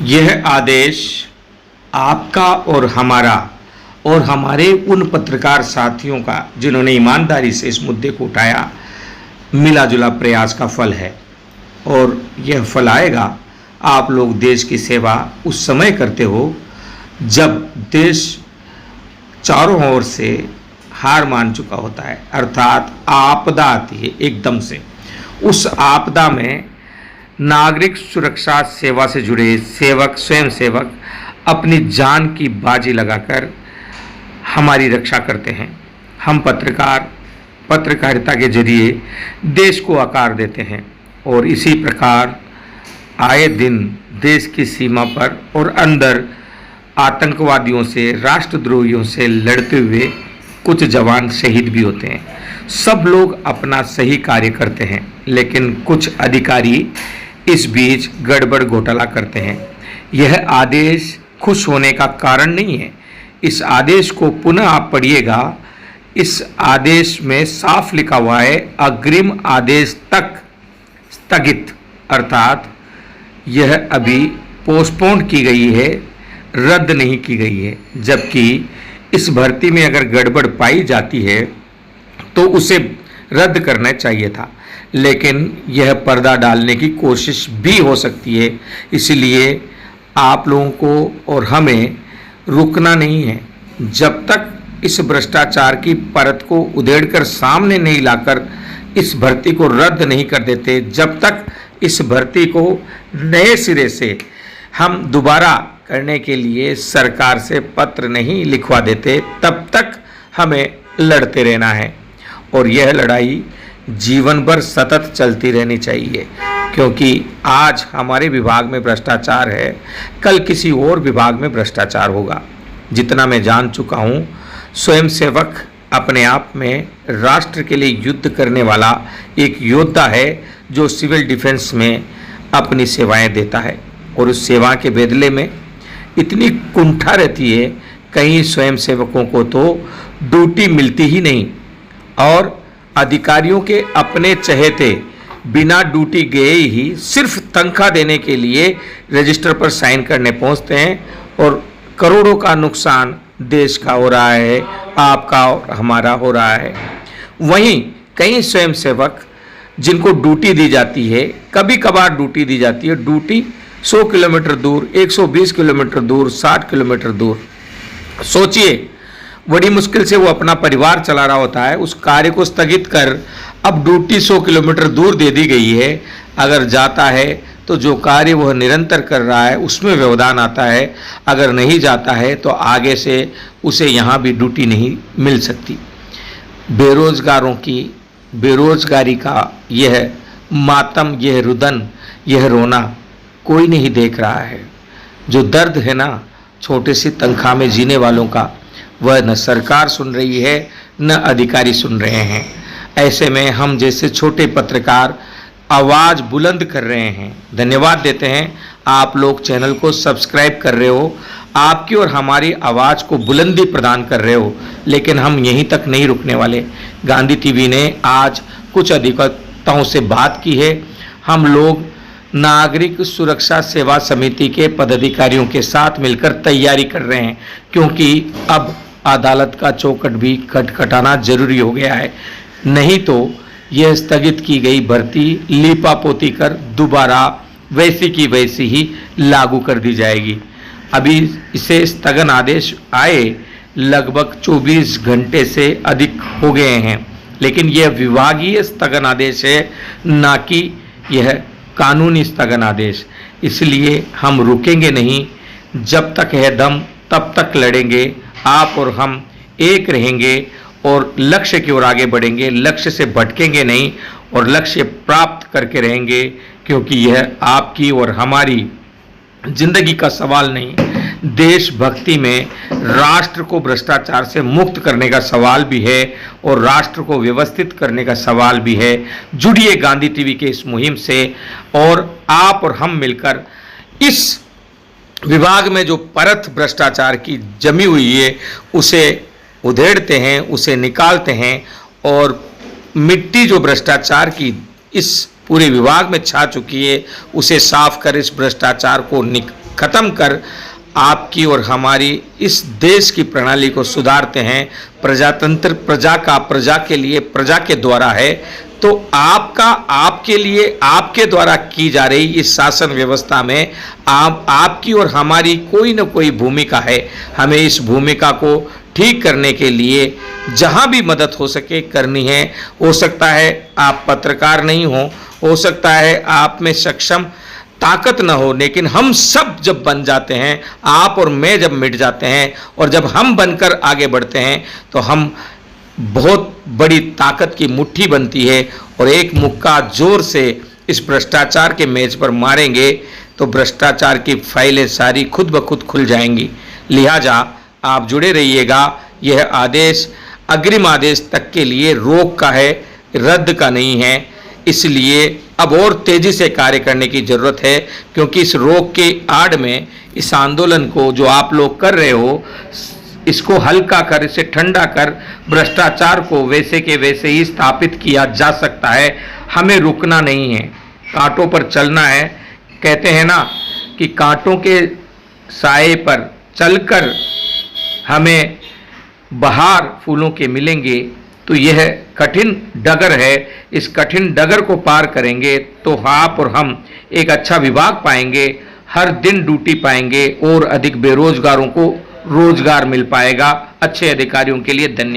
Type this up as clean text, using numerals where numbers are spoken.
यह आदेश आपका और हमारा और हमारे उन पत्रकार साथियों का जिन्होंने ईमानदारी से इस मुद्दे को उठाया, मिला जुला प्रयास का फल है। और यह फल आएगा, आप लोग देश की सेवा उस समय करते हो जब देश चारों ओर से हार मान चुका होता है, अर्थात आपदा आती है एकदम से। उस आपदा में नागरिक सुरक्षा सेवा से जुड़े सेवक, स्वयं सेवक अपनी जान की बाजी लगाकर हमारी रक्षा करते हैं। हम पत्रकार पत्रकारिता के जरिए देश को आकार देते हैं और इसी प्रकार आए दिन देश की सीमा पर और अंदर आतंकवादियों से, राष्ट्रद्रोहियों से लड़ते हुए कुछ जवान शहीद भी होते हैं। सब लोग अपना सही कार्य करते हैं, लेकिन कुछ अधिकारी इस बीच गड़बड़ घोटाला करते हैं। यह आदेश खुश होने का कारण नहीं है। इस आदेश को पुनः आप पढ़िएगा। इस आदेश में साफ लिखा हुआ है अग्रिम आदेश तक स्थगित, अर्थात यह अभी पोस्टपोन की गई है, रद्द नहीं की गई है। जबकि इस भर्ती में अगर गड़बड़ पाई जाती है तो उसे रद्द करना चाहिए था, लेकिन यह पर्दा डालने की कोशिश भी हो सकती है। इसलिए आप लोगों को और हमें रुकना नहीं है। जब तक इस भ्रष्टाचार की परत को उधेड़कर सामने नहीं लाकर इस भर्ती को रद्द नहीं कर देते, जब तक इस भर्ती को नए सिरे से हम दोबारा करने के लिए सरकार से पत्र नहीं लिखवा देते, तब तक हमें लड़ते रहना है। और यह लड़ाई जीवन भर सतत चलती रहनी चाहिए, क्योंकि आज हमारे विभाग में भ्रष्टाचार है, कल किसी और विभाग में भ्रष्टाचार होगा। जितना मैं जान चुका हूँ, स्वयंसेवक अपने आप में राष्ट्र के लिए युद्ध करने वाला एक योद्धा है जो सिविल डिफेंस में अपनी सेवाएं देता है, और उस सेवा के बदले में इतनी कुंठा रहती है, कई स्वयंसेवकों को तो ड्यूटी मिलती ही नहीं और अधिकारियों के अपने चहेते बिना ड्यूटी गए ही सिर्फ तनख्वाह देने के लिए रजिस्टर पर साइन करने पहुंचते हैं, और करोड़ों का नुकसान देश का हो रहा है, आपका और हमारा हो रहा है। वहीं कई स्वयंसेवक जिनको ड्यूटी दी जाती है, कभी कभार ड्यूटी दी जाती है, ड्यूटी 100 किलोमीटर दूर, 120 किलोमीटर दूर, 60 किलोमीटर दूर। सोचिए, बड़ी मुश्किल से वो अपना परिवार चला रहा होता है, उस कार्य को स्थगित कर अब ड्यूटी 100 किलोमीटर दूर दे दी गई है। अगर जाता है तो जो कार्य वह निरंतर कर रहा है उसमें व्यवधान आता है, अगर नहीं जाता है तो आगे से उसे यहाँ भी ड्यूटी नहीं मिल सकती। बेरोजगारों की बेरोजगारी का यह मातम, यह रुदन, यह रोना कोई नहीं देख रहा है। जो दर्द है ना छोटे सी तनख्वाह में जीने वालों का, वह न सरकार सुन रही है न अधिकारी सुन रहे हैं। ऐसे में हम जैसे छोटे पत्रकार आवाज़ बुलंद कर रहे हैं। धन्यवाद देते हैं, आप लोग चैनल को सब्सक्राइब कर रहे हो, आपकी और हमारी आवाज़ को बुलंदी प्रदान कर रहे हो। लेकिन हम यहीं तक नहीं रुकने वाले। गांधी टीवी ने आज कुछ अधिवक्ताओं से बात की है। हम लोग नागरिक सुरक्षा सेवा समिति के पदाधिकारियों के साथ मिलकर तैयारी कर रहे हैं, क्योंकि अब अदालत का चौखट भी खटखटाना जरूरी हो गया है। नहीं तो यह स्थगित की गई भर्ती लीपापोती कर दोबारा वैसी की वैसी ही लागू कर दी जाएगी। अभी इसे स्थगन आदेश आए लगभग 24 घंटे से अधिक हो गए हैं, लेकिन यह विभागीय स्थगन आदेश है, ना कि यह कानूनी स्थगन आदेश। इसलिए हम रुकेंगे नहीं, जब तक है दम तब तक लड़ेंगे। आप और हम एक रहेंगे और लक्ष्य की ओर आगे बढ़ेंगे, लक्ष्य से भटकेंगे नहीं और लक्ष्य प्राप्त करके रहेंगे, क्योंकि यह आपकी और हमारी जिंदगी का सवाल नहीं, देशभक्ति में राष्ट्र को भ्रष्टाचार से मुक्त करने का सवाल भी है और राष्ट्र को व्यवस्थित करने का सवाल भी है। जुड़िए गांधी टीवी के इस मुहिम से, और आप और हम मिलकर इस विभाग में जो परत भ्रष्टाचार की जमी हुई है उसे उधेड़ते हैं, उसे निकालते हैं, और मिट्टी जो भ्रष्टाचार की इस पूरे विभाग में छा चुकी है उसे साफ कर इस भ्रष्टाचार को खत्म कर आपकी और हमारी इस देश की प्रणाली को सुधारते हैं। प्रजातंत्र प्रजा का, प्रजा के लिए, प्रजा के द्वारा है। तो आपका, आपके लिए, आपके द्वारा की जा रही इस शासन व्यवस्था में आपकी और हमारी कोई न कोई भूमिका है। हमें इस भूमिका को ठीक करने के लिए जहां भी मदद हो सके करनी है। हो सकता है आप पत्रकार नहीं हो सकता है आप में सक्षम ताकत न हो, लेकिन हम सब जब बन जाते हैं, आप और मैं जब मिट जाते हैं और जब हम बनकर आगे बढ़ते हैं तो हम बहुत बड़ी ताकत की मुट्ठी बनती है और एक मुक्का जोर से इस भ्रष्टाचार के मेज पर मारेंगे तो भ्रष्टाचार की फाइलें सारी खुद ब खुद खुल जाएंगी। लिहाजा आप जुड़े रहिएगा। यह आदेश अग्रिम आदेश तक के लिए रोक का है, रद्द का नहीं है। इसलिए अब और तेजी से कार्य करने की जरूरत है, क्योंकि इस रोक के आड़ में इस आंदोलन को जो आप लोग कर रहे हो, इसको हल्का कर, इसे ठंडा कर, भ्रष्टाचार को वैसे के वैसे ही स्थापित किया जा सकता है। हमें रुकना नहीं है, कांटों पर चलना है। कहते हैं ना कि कांटों के साए पर चलकर हमें बहार फूलों के मिलेंगे। तो यह कठिन डगर है, इस कठिन डगर को पार करेंगे तो आप और हम एक अच्छा विभाग पाएंगे, हर दिन ड्यूटी पाएंगे और अधिक बेरोजगारों को रोजगार मिल पाएगा। अच्छे अधिकारियों के लिए धन्यवाद।